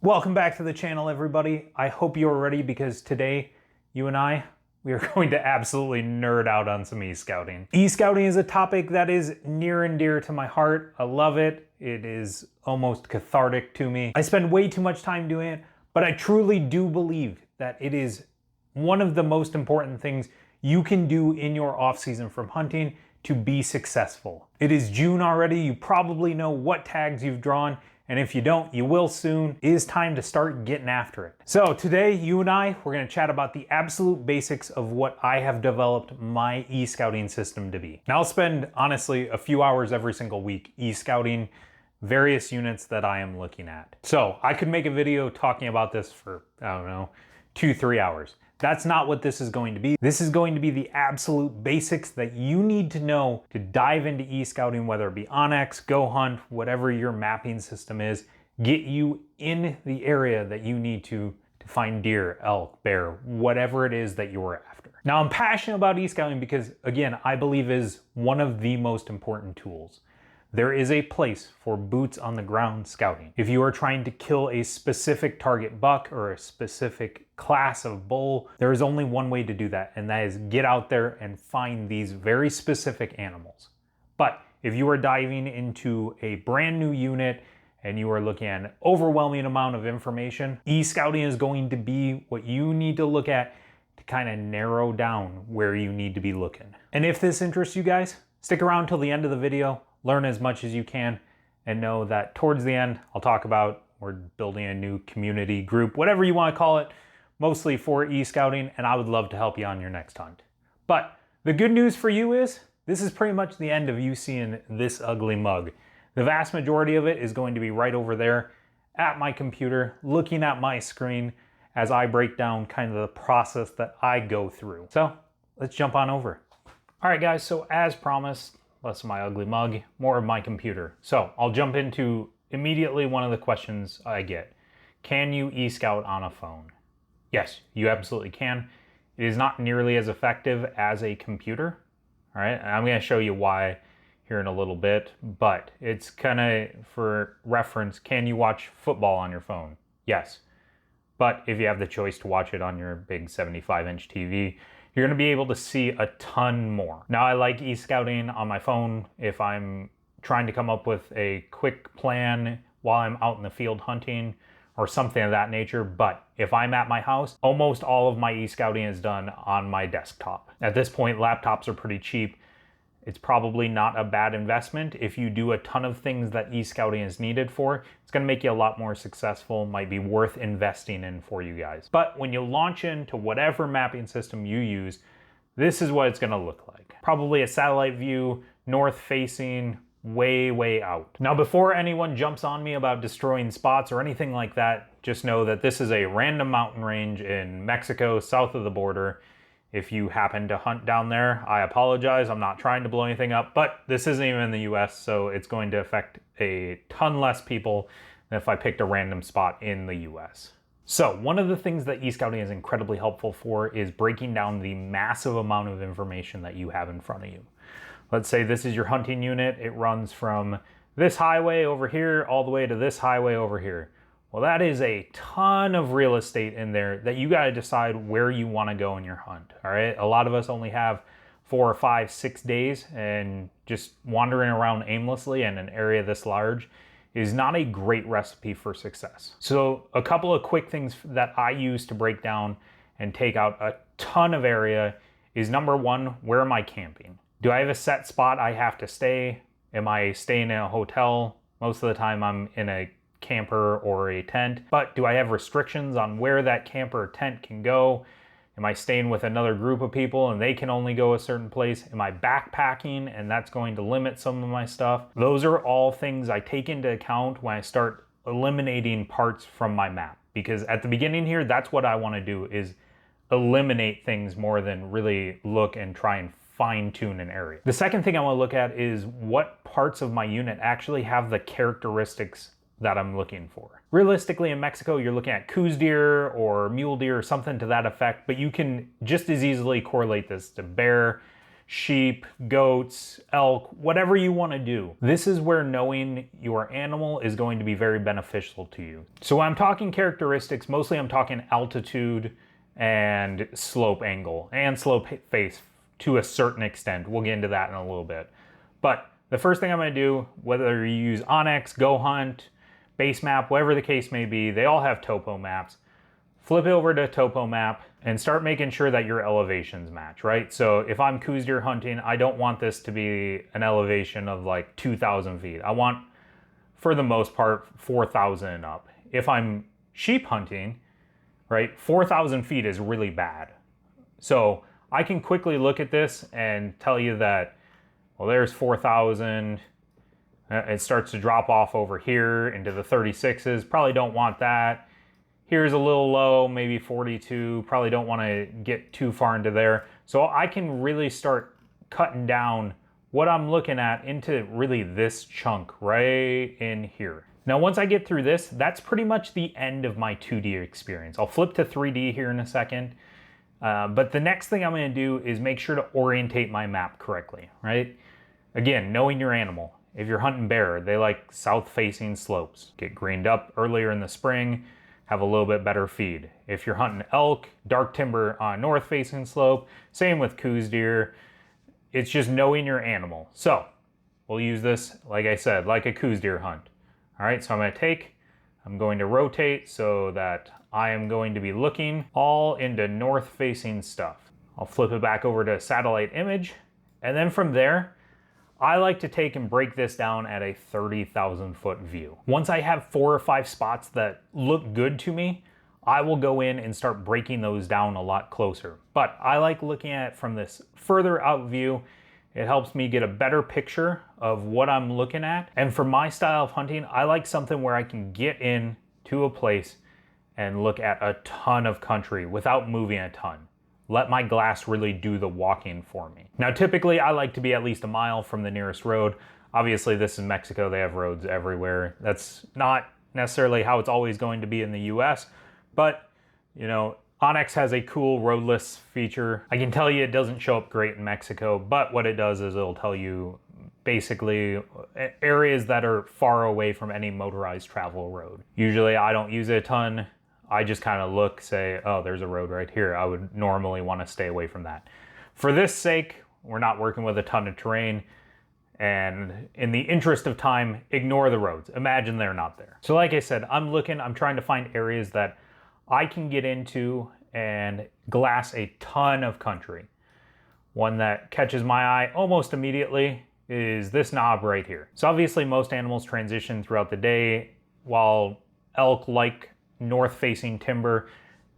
Welcome back to the channel, everybody. I hope you're ready because today, we are going to absolutely nerd out on some e-scouting. E-scouting is a topic that is near and dear to my heart. I love it. It is almost cathartic to me. I spend way too much time doing it, but I truly do believe that it is one of the most important things you can do in your off-season from hunting to be successful. It is June already. You probably know what tags you've drawn, and if you don't, you will soon. It is time to start getting after it. So today, you and we're gonna chat about the absolute basics of what I have developed my e-scouting system to be. Now I'll spend, honestly, a few hours every single week e-scouting various units that I am looking at. So I could make a video talking about this for, I don't know, 2-3 hours. That's not what this is going to be. This is going to be the absolute basics that you need to know to dive into e-scouting, whether it be onX, GoHunt, whatever your mapping system is, get you in the area that you need to find deer, elk, bear, whatever it is that you're after. Now I'm passionate about e-scouting because, again, I believe is one of the most important tools. There is a place for boots on the ground scouting. If you are trying to kill a specific target buck or a specific class of bull, there is only one way to do that, and that is get out there and find these very specific animals. But if you are diving into a brand new unit and you are looking at an overwhelming amount of information, e-scouting is going to be what you need to look at to kind of narrow down where you need to be looking. And if this interests you guys, stick around till the end of the video. Learn as much as you can, and know that towards the end, I'll talk about we're building a new community group, whatever you want to call it, mostly for e-scouting, and I would love to help you on your next hunt. But the good news for you is this is pretty much the end of you seeing this ugly mug. The vast majority of it is going to be right over there at my computer, looking at my screen as I break down kind of the process that I go through. So let's jump on over. All right, guys, so as promised, less of my ugly mug, more of my computer. So I'll jump into immediately one of the questions I get. Can you e-scout on a phone? Yes, you absolutely can. It is not nearly as effective as a computer. All right, and I'm gonna show you why here in a little bit, but it's kind of for reference, can you watch football on your phone? Yes. But if you have the choice to watch it on your big 75-inch TV, you're going to be able to see a ton more. Now, I like e-scouting on my phone if I'm trying to come up with a quick plan while I'm out in the field hunting or something of that nature. But if I'm at my house, almost all of my e-scouting is done on my desktop. At this point, laptops are pretty cheap. It's probably not a bad investment. If you do a ton of things that e-scouting is needed for, it's gonna make you a lot more successful, might be worth investing in for you guys. But when you launch into whatever mapping system you use, this is what it's gonna look like. Probably a satellite view, north facing, way out. Now, before anyone jumps on me about destroying spots or anything like that, just know that this is a random mountain range in Mexico, south of the border. If you happen to hunt down there, I apologize. I'm not trying to blow anything up, but this isn't even in the US, so it's going to affect a ton less people than if I picked a random spot in the US. So one of the things that e-scouting is incredibly helpful for is breaking down the massive amount of information that you have in front of you. Let's say this is your hunting unit. It runs from this highway over here all the way to this highway over here. Well, that is a ton of real estate in there that you got to decide where you want to go in your hunt. All right. A lot of us only have 4 or 5, 6 days, and just wandering around aimlessly in an area this large is not a great recipe for success. So a couple of quick things that I use to break down and take out a ton of area is, number one, where am I camping? Do I have a set spot I have to stay? Am I staying in a hotel? Most of the time I'm in a camper or a tent, but do I have restrictions on where that camper or tent can go? Am I staying with another group of people and they can only go a certain place? Am I backpacking and that's going to limit some of my stuff? Those are all things I take into account when I start eliminating parts from my map, because at the beginning here, that's what I want to do, is eliminate things more than really look and try and fine-tune an area. The second thing I want to look at is what parts of my unit actually have the characteristics that I'm looking for. Realistically, in Mexico, you're looking at Coues deer or mule deer or something to that effect, but you can just as easily correlate this to bear, sheep, goats, elk, whatever you want to do. This is where knowing your animal is going to be very beneficial to you. So when I'm talking characteristics, mostly I'm talking altitude and slope angle and slope face to a certain extent. We'll get into that in a little bit. But the first thing I'm going to do, whether you use onX, GoHunt, Basemap, whatever the case may be, they all have topo maps. Flip it over to topo map and start making sure that your elevations match, right? So if I'm Coues deer hunting, I don't want this to be an elevation of like 2,000 feet. I want, for the most part, 4,000 and up. If I'm sheep hunting, right, 4,000 feet is really bad. So I can quickly look at this and tell you that, well, there's 4,000. It starts to drop off over here into the 36s. Probably don't want that. Here's a little low, maybe 42. Probably don't want to get too far into there. So I can really start cutting down what I'm looking at into really this chunk right in here. Now, once I get through this, that's pretty much the end of my 2D experience. I'll flip to 3D here in a second. But the next thing I'm going to do is make sure to orientate my map correctly, right? Again, knowing your animal. If you're hunting bear, they like south-facing slopes. Get greened up earlier in the spring, have a little bit better feed. If you're hunting elk, dark timber on north-facing slope. Same with Coues deer. It's just knowing your animal. So we'll use this, like I said, like a Coues deer hunt. All right, so I'm going to rotate so that I am going to be looking all into north-facing stuff. I'll flip it back over to satellite image. And then from there, I like to take and break this down at a 30,000 foot view. Once I have 4 or 5 spots that look good to me, I will go in and start breaking those down a lot closer. But I like looking at it from this further out view. It helps me get a better picture of what I'm looking at. And for my style of hunting, I like something where I can get in to a place and look at a ton of country without moving a ton. Let my glass really do the walking for me. Now, typically I like to be at least a mile from the nearest road. Obviously this is Mexico, they have roads everywhere. That's not necessarily how it's always going to be in the US, but you know, onX has a cool roadless feature. I can tell you it doesn't show up great in Mexico, but what it does is it'll tell you basically areas that are far away from any motorized travel road. Usually I don't use it a ton. I just kind of look, say, oh, there's a road right here. I would normally want to stay away from that. For this sake, we're not working with a ton of terrain. And in the interest of time, ignore the roads. Imagine they're not there. So like I said, I'm trying to find areas that I can get into and glass a ton of country. One that catches my eye almost immediately is this knob right here. So obviously most animals transition throughout the day. While elk like north-facing timber,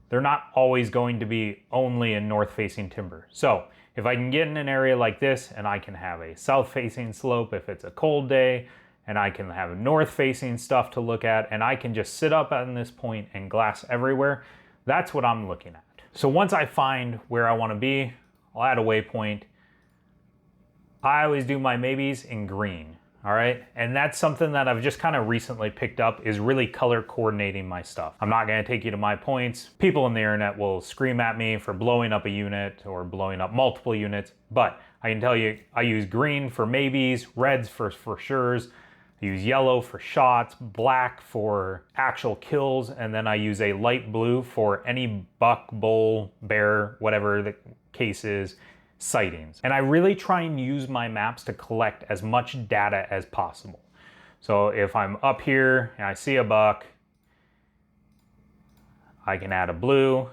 they're not always going to be only in north-facing timber. So if I can get in an area like this and I can have a south-facing slope if it's a cold day, and I can have north-facing stuff to look at, and I can just sit up on this point and glass everywhere, that's what I'm looking at. So once I find where I want to be, I'll add a waypoint. I always do my maybes in green. All right, and that's something that I've just kind of recently picked up, is really color coordinating my stuff. I'm not gonna take you to my points. People on the internet will scream at me for blowing up a unit or blowing up multiple units, but I can tell you I use green for maybes, reds for sures, I use yellow for shots, black for actual kills, and then I use a light blue for any buck, bull, bear, whatever the case is, sightings. And I really try and use my maps to collect as much data as possible. So if I'm up here and I see a buck, I can add a blue.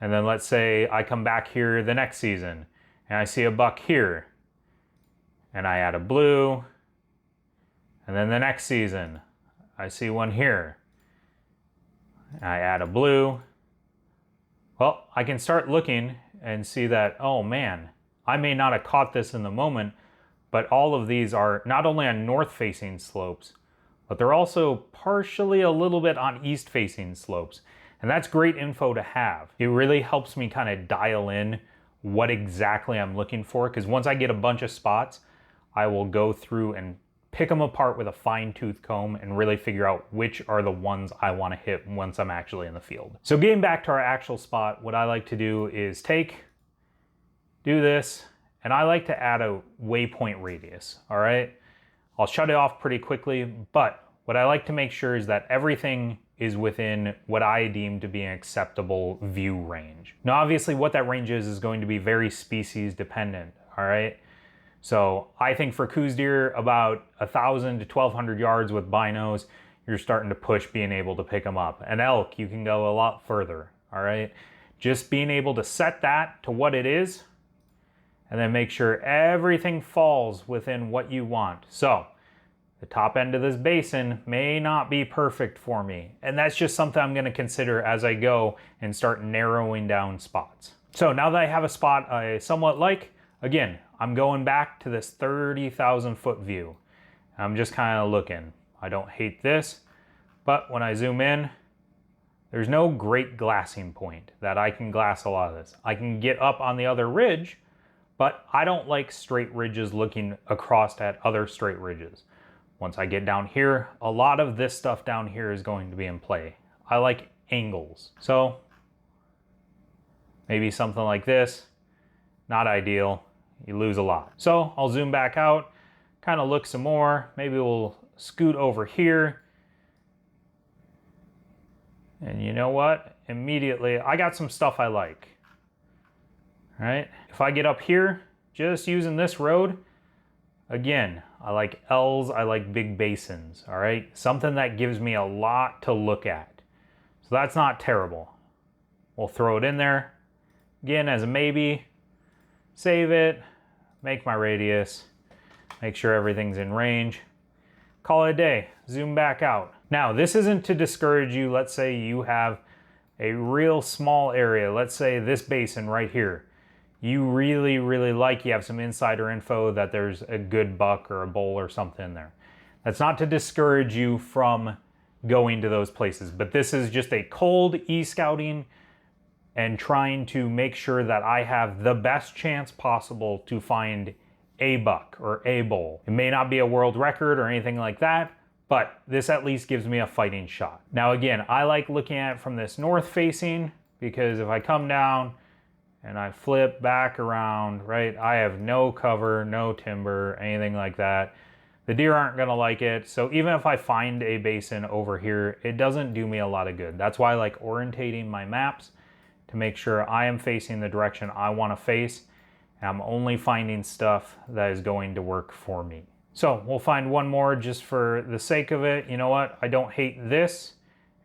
And then let's say I come back here the next season and I see a buck here and I add a blue. And then the next season I see one here. I add a blue. Well, I can start looking and see that, oh man, I may not have caught this in the moment, but all of these are not only on north-facing slopes, but they're also partially a little bit on east-facing slopes. And that's great info to have. It really helps me kind of dial in what exactly I'm looking for, because once I get a bunch of spots, I will go through and pick them apart with a fine-tooth comb and really figure out which are the ones I want to hit once I'm actually in the field. So getting back to our actual spot, what I like to do is do this, and I like to add a waypoint radius, all right? I'll shut it off pretty quickly, but what I like to make sure is that everything is within what I deem to be an acceptable view range. Now, obviously what that range is going to be very species dependent, all right? So I think for Coues deer, about 1,000 to 1,200 yards with binos, you're starting to push being able to pick them up. An elk, you can go a lot further, all right? Just being able to set that to what it is, and then make sure everything falls within what you want. So the top end of this basin may not be perfect for me, and that's just something I'm gonna consider as I go and start narrowing down spots. So now that I have a spot I somewhat like, again, I'm going back to this 30,000 foot view. I'm just kind of looking. I don't hate this, but when I zoom in, there's no great glassing point that I can glass a lot of this. I can get up on the other ridge, but I don't like straight ridges looking across at other straight ridges. Once I get down here, a lot of this stuff down here is going to be in play. I like angles. So maybe something like this, not ideal. You lose a lot. So I'll zoom back out, kind of look some more. Maybe we'll scoot over here. And you know what? Immediately, I got some stuff I like. All right, if I get up here, just using this road, again, I like L's, I like big basins, all right? Something that gives me a lot to look at. So that's not terrible. We'll throw it in there, again, as a maybe, save it, make my radius, make sure everything's in range, call it a day, zoom back out. Now, this isn't to discourage you. Let's say you have a real small area, let's say this basin right here. You really, really like, you have some insider info that there's a good buck or a bull or something in there. That's not to discourage you from going to those places, but this is just a cold e-scouting and trying to make sure that I have the best chance possible to find a buck or a bull. It may not be a world record or anything like that, but this at least gives me a fighting shot. Now again, I like looking at it from this north facing, because if I come down and I flip back around, right, I have no cover, no timber, anything like that. The deer aren't gonna like it. So even if I find a basin over here, it doesn't do me a lot of good. That's why I like orientating my maps to make sure I am facing the direction I wanna face. And I'm only finding stuff that is going to work for me. So we'll find one more just for the sake of it. You know what, I don't hate this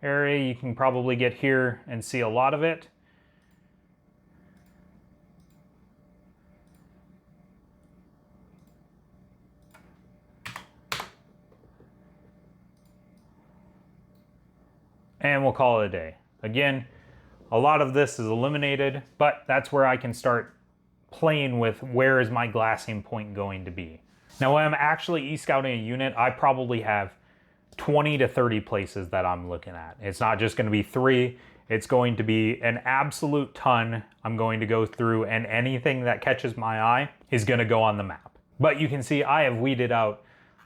area. You can probably get here and see a lot of it. And we'll call it a day. Again, a lot of this is eliminated, but that's where I can start playing with where is my glassing point going to be. Now, when I'm actually e-scouting a unit, I probably have 20 to 30 places that I'm looking at. It's not just gonna be 3, it's going to be an absolute ton I'm going to go through, and anything that catches my eye is gonna go on the map. But you can see I have weeded out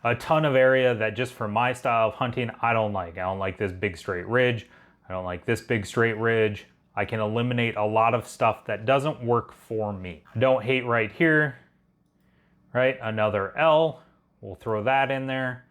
a ton of area that just for my style of hunting, I don't like. I don't like this big straight ridge. I don't like this big straight ridge. I can eliminate a lot of stuff that doesn't work for me. I don't hate right here, right? Another L, we'll throw that in there.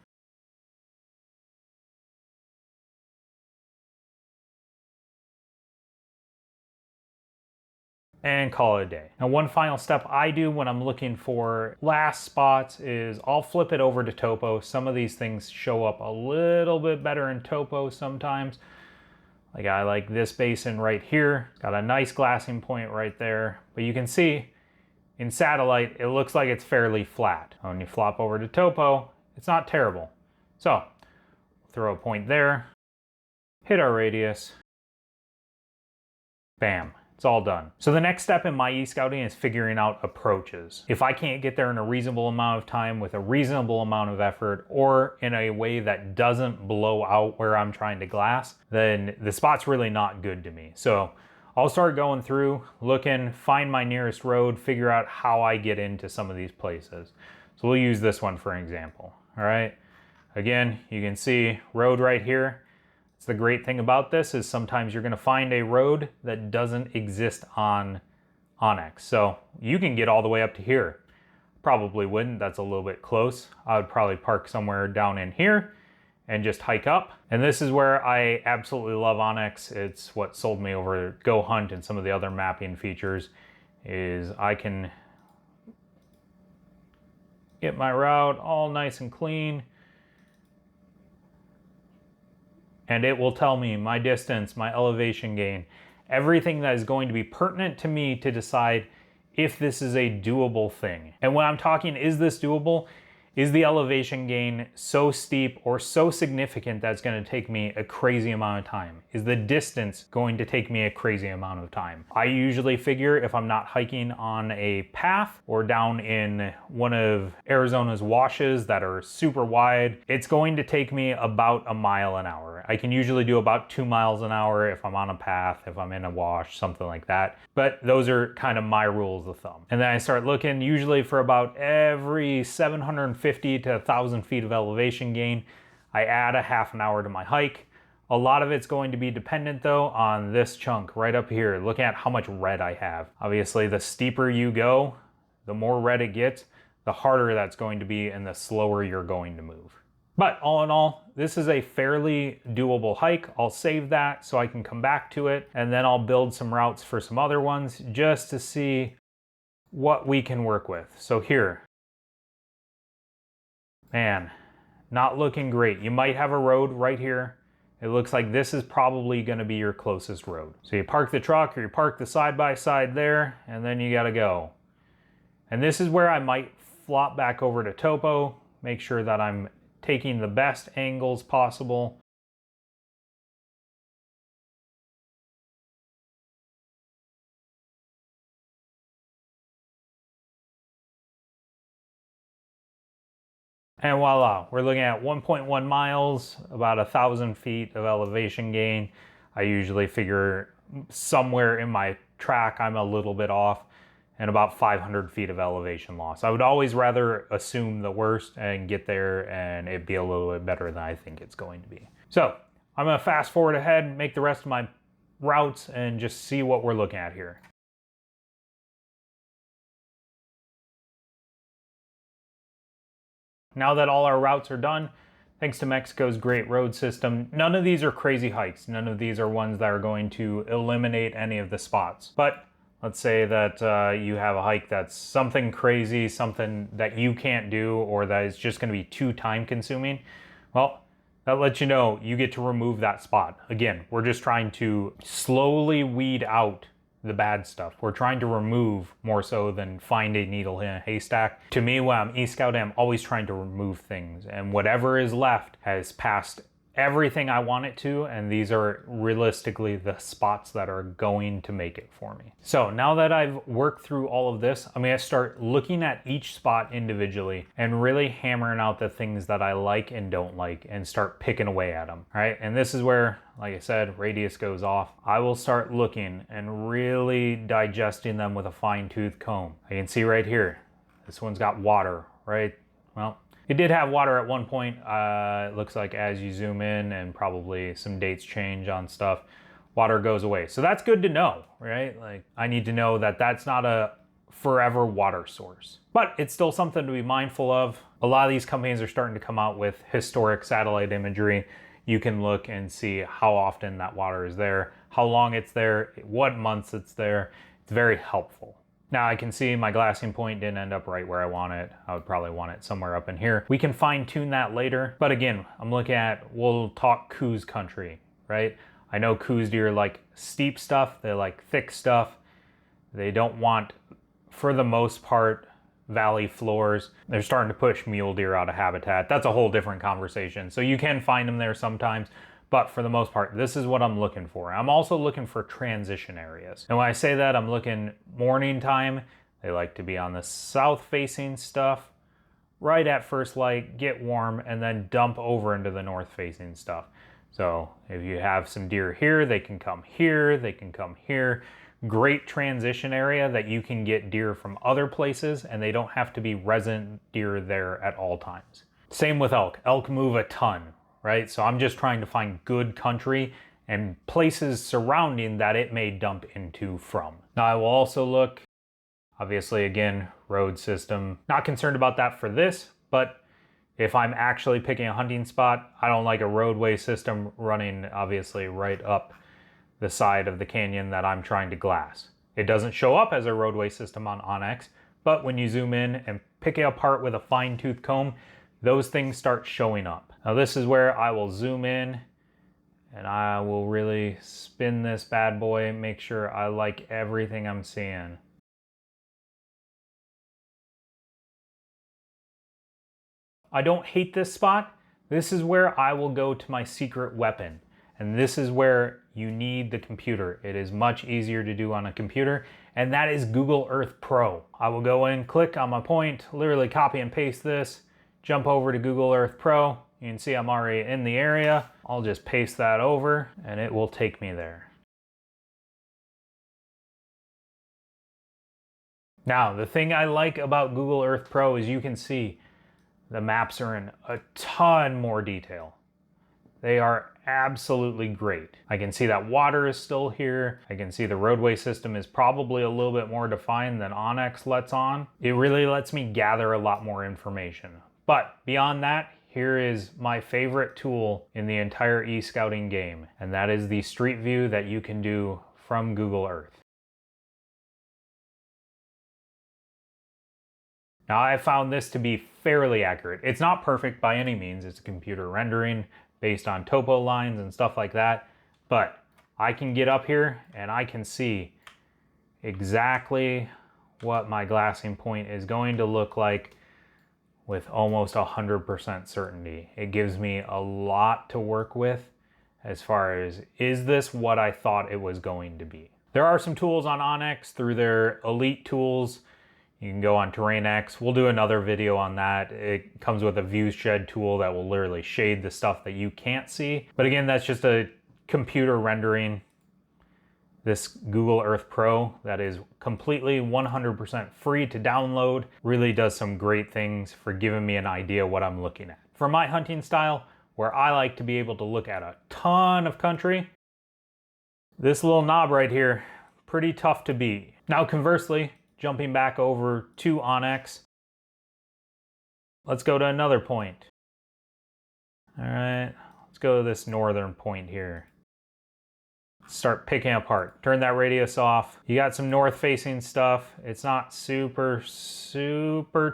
And call it a day. Now, one final step I do when I'm looking for last spots is I'll flip it over to topo. Some of these things show up a little bit better in topo sometimes. Like I like this basin right here. It's got a nice glassing point right there. But you can see in satellite, it looks like it's fairly flat. When you flop over to topo, it's not terrible. So throw a point there, hit our radius, bam. It's all done. So the next step in my e-scouting is figuring out approaches. If I can't get there in a reasonable amount of time with a reasonable amount of effort, or in a way that doesn't blow out where I'm trying to glass, then the spot's really not good to me. So I'll start going through, looking, find my nearest road, figure out how I get into some of these places. So we'll use this one for example, all right? Again, you can see road right here. The great thing about this is sometimes you're going to find a road that doesn't exist on Onyx. So you can get all the way up to here. Probably wouldn't, that's a little bit close. I would probably park somewhere down in here and just hike up. And this is where I absolutely love Onyx. It's what sold me over Go Hunt and some of the other mapping features, is I can get my route all nice and clean. And it will tell me my distance, my elevation gain, everything that is going to be pertinent to me to decide if this is a doable thing. And when I'm talking, is this doable? Is the elevation gain so steep or so significant that it's going to take me a crazy amount of time? Is the distance going to take me a crazy amount of time? I usually figure if I'm not hiking on a path or down in one of Arizona's washes that are super wide, it's going to take me about a mile an hour. I can usually do about 2 miles an hour if I'm on a path, if I'm in a wash, something like that. But those are kind of my rules of thumb. And then I start looking usually for about every 750 to 1,000 feet of elevation gain. I add a half an hour to my hike. A lot of it's going to be dependent though on this chunk right up here. Look at how much red I have. Obviously, the steeper you go, the more red it gets, the harder that's going to be and the slower you're going to move. But all in all, this is a fairly doable hike. I'll save that so I can come back to it, and then I'll build some routes for some other ones just to see what we can work with. So here, man, not looking great. You might have a road right here. It looks like this is probably going to be your closest road. So you park the truck or you park the side-by-side there, and then you got to go. And this is where I might flop back over to topo, make sure that I'm taking the best angles possible. And voila, we're looking at 1.1 miles, about 1,000 feet of elevation gain. I usually figure somewhere in my track I'm a little bit off, and about 500 feet of elevation loss. I would always rather assume the worst and get there and it be a little bit better than I think it's going to be. So I'm gonna fast forward ahead, make the rest of my routes, and just see what we're looking at here. Now that all our routes are done, thanks to Mexico's great road system, none of these are crazy hikes. None of these are ones that are going to eliminate any of the spots. But let's say that you have a hike that's something crazy, something that you can't do, or that is just going to be too time consuming. Well, that lets you know you get to remove that spot. Again, we're just trying to slowly weed out the bad stuff. We're trying to remove more so than find a needle in a haystack. To me, when I'm e-scouting, I'm always trying to remove things, and whatever is left has passed everything I want it to, and these are realistically the spots that are going to make it for me. So now that I've worked through all of this, I'm gonna start looking at each spot individually and really hammering out the things that I like and don't like and start picking away at them, all right? And this is where, like I said, radius goes off. I will start looking and really digesting them with a fine-tooth comb. I can see right here, this one's got water, right? Well, it did have water at one point. It looks like as you zoom in and probably some dates change on stuff, water goes away. So that's good to know, right? Like, I need to know that that's not a forever water source. But it's still something to be mindful of. A lot of these companies are starting to come out with historic satellite imagery. You can look and see how often that water is there, how long it's there, what months it's there. It's very helpful. Now I can see my glassing point didn't end up right where I want it. I would probably want it somewhere up in here. We can fine tune that later. But again, I'm looking at, we'll talk Coues country, right? I know Coues deer like steep stuff. They like thick stuff. They don't want, for the most part, valley floors. They're starting to push mule deer out of habitat. That's a whole different conversation. So you can find them there sometimes. But for the most part, this is what I'm looking for. I'm also looking for transition areas. And when I say that, I'm looking morning time. They like to be on the south facing stuff, right at first light, get warm, and then dump over into the north facing stuff. So if you have some deer here, they can come here, they can come here. Great transition area that you can get deer from other places, and they don't have to be resident deer there at all times. Same with elk. Elk move a ton, right? So I'm just trying to find good country and places surrounding that it may dump into from. Now I will also look, obviously again, road system. Not concerned about that for this, but if I'm actually picking a hunting spot, I don't like a roadway system running obviously right up the side of the canyon that I'm trying to glass. It doesn't show up as a roadway system on onX, but when you zoom in and pick it apart with a fine-tooth comb, those things start showing up. Now this is where I will zoom in and I will really spin this bad boy and make sure I like everything I'm seeing. I don't hate this spot. This is where I will go to my secret weapon. And this is where you need the computer. It is much easier to do on a computer, and that is Google Earth Pro. I will go in, click on my point, literally copy and paste this, jump over to Google Earth Pro. You can see I'm already in the area. I'll just paste that over and it will take me there. Now, the thing I like about Google Earth Pro is you can see the maps are in a ton more detail. They are absolutely great. I can see that water is still here. I can see the roadway system is probably a little bit more defined than onX lets on. It really lets me gather a lot more information. But beyond that, here is my favorite tool in the entire eScouting game, and that is the Street View that you can do from Google Earth. Now I found this to be fairly accurate. It's not perfect by any means. It's a computer rendering based on topo lines and stuff like that. But I can get up here and I can see exactly what my glassing point is going to look like with almost 100% certainty. It gives me a lot to work with as far as, is this what I thought it was going to be? There are some tools on onX through their elite tools. You can go on TerrainX. We'll do another video on that. It comes with a view shed tool that will literally shade the stuff that you can't see. But again, that's just a computer rendering. This Google Earth Pro that is completely 100% free to download really does some great things for giving me an idea what I'm looking at. For my hunting style, where I like to be able to look at a ton of country, this little knob right here, pretty tough to beat. Now conversely, jumping back over to onX, let's go to another point. All right, let's go to this northern point here. Start picking apart. Turn that radius off. You got some north facing stuff. It's not super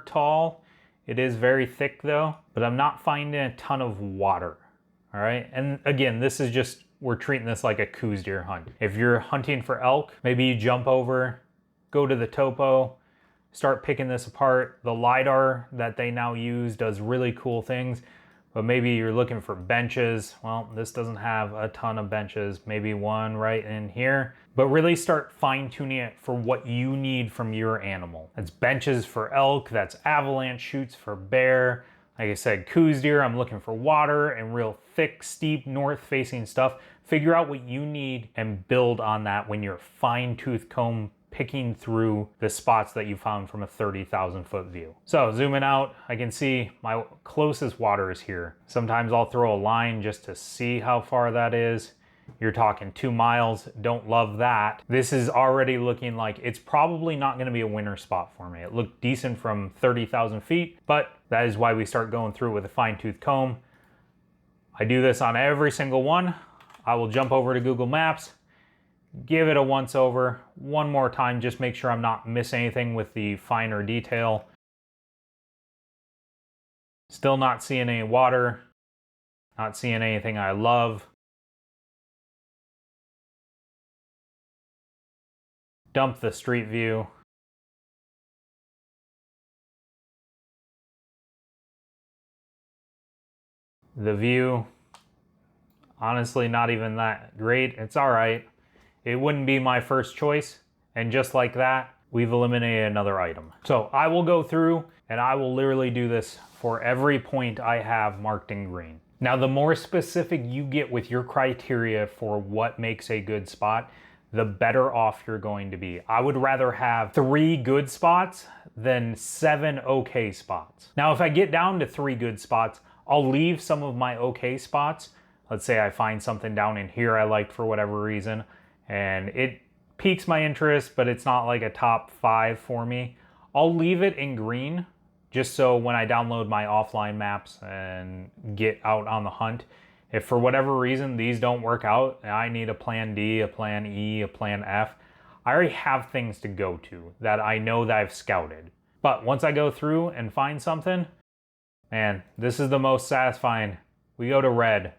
tall. It is very thick though, but I'm not finding a ton of water. All right, and again, this is just, we're treating this like a Coues deer hunt. If you're hunting for elk, maybe you jump over, go to the topo, start picking this apart. The LiDAR that they now use does really cool things, but maybe you're looking for benches. Well, this doesn't have a ton of benches, maybe one right in here, but really start fine tuning it for what you need from your animal. That's benches for elk, that's avalanche chutes for bear. Like I said, Coues deer, I'm looking for water and real thick, steep, north facing stuff. Figure out what you need and build on that when you're fine tooth comb picking through the spots that you found from a 30,000 foot view. So zooming out, I can see my closest water is here. Sometimes I'll throw a line just to see how far that is. You're talking 2 miles, don't love that. This is already looking like it's probably not gonna be a winter spot for me. It looked decent from 30,000 feet, but that is why we start going through with a fine tooth comb. I do this on every single one. I will jump over to Google Maps, give it a once over, one more time, just make sure I'm not missing anything with the finer detail. Still not seeing any water, not seeing anything I love. Dump the street view. The view, honestly, not even that great. It's all right. It wouldn't be my first choice. And just like that, we've eliminated another item. So I will go through and I will literally do this for every point I have marked in green. Now, the more specific you get with your criteria for what makes a good spot, the better off you're going to be. I would rather have 3 good spots than 7 okay spots. Now, if I get down to 3 good spots, I'll leave some of my okay spots Let's say I find something down in here I liked for whatever reason, and it piques my interest, but it's not like a top 5 for me. I'll leave it in green just so when I download my offline maps and get out on the hunt, if for whatever reason these don't work out, I need a plan D, a plan E, a plan F, I already have things to go to that I know that I've scouted. But once I go through and find something, man, this is the most satisfying. We go to red.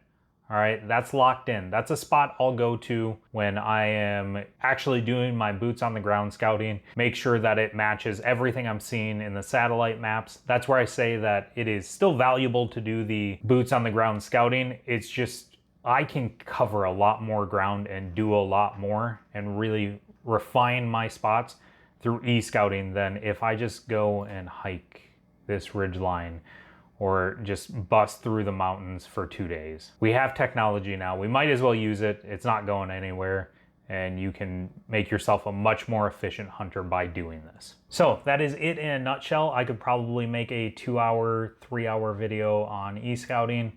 All right, that's locked in. That's a spot I'll go to when I am actually doing my boots on the ground scouting. Make sure that it matches everything I'm seeing in the satellite maps. That's where I say that it is still valuable to do the boots on the ground scouting. It's just, I can cover a lot more ground and do a lot more and really refine my spots through e-scouting than if I just go and hike this ridge line or just bust through the mountains for 2 days. We have technology now. We might as well use it. It's not going anywhere, and you can make yourself a much more efficient hunter by doing this. So that is it in a nutshell. I could probably make a 2-hour, 3-hour video on e-scouting,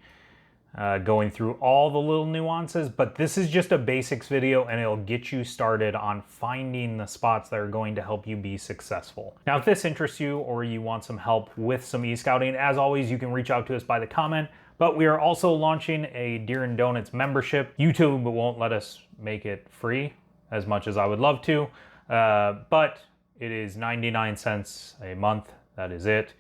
going through all the little nuances, but this is just a basics video and it'll get you started on finding the spots that are going to help you be successful. Now, if this interests you or you want some help with some e-scouting, as always, you can reach out to us by the comment, but we are also launching a Deer and Donuts membership. YouTube won't let us make it free as much as I would love to, but it is 99 cents a month. That is it.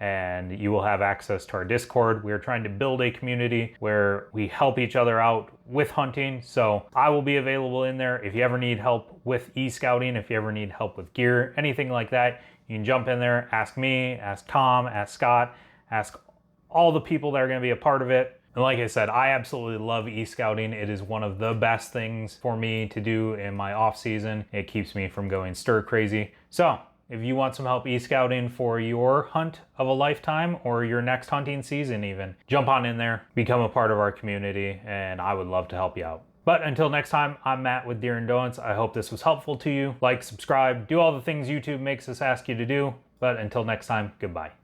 And you will have access to our Discord. We are trying to build a community where we help each other out with hunting. So I will be available in there. If you ever need help with e-scouting, if you ever need help with gear, anything like that, you can jump in there, ask me, ask Tom, ask Scott, ask all the people that are going to be a part of it. And like I said, I absolutely love e-scouting. It is one of the best things for me to do in my off season. It keeps me from going stir crazy. So if you want some help e-scouting for your hunt of a lifetime or your next hunting season even, jump on in there, become a part of our community, and I would love to help you out. But until next time, I'm Matt with Deer and Donuts. I hope this was helpful to you. Like, subscribe, do all the things YouTube makes us ask you to do. But until next time, goodbye.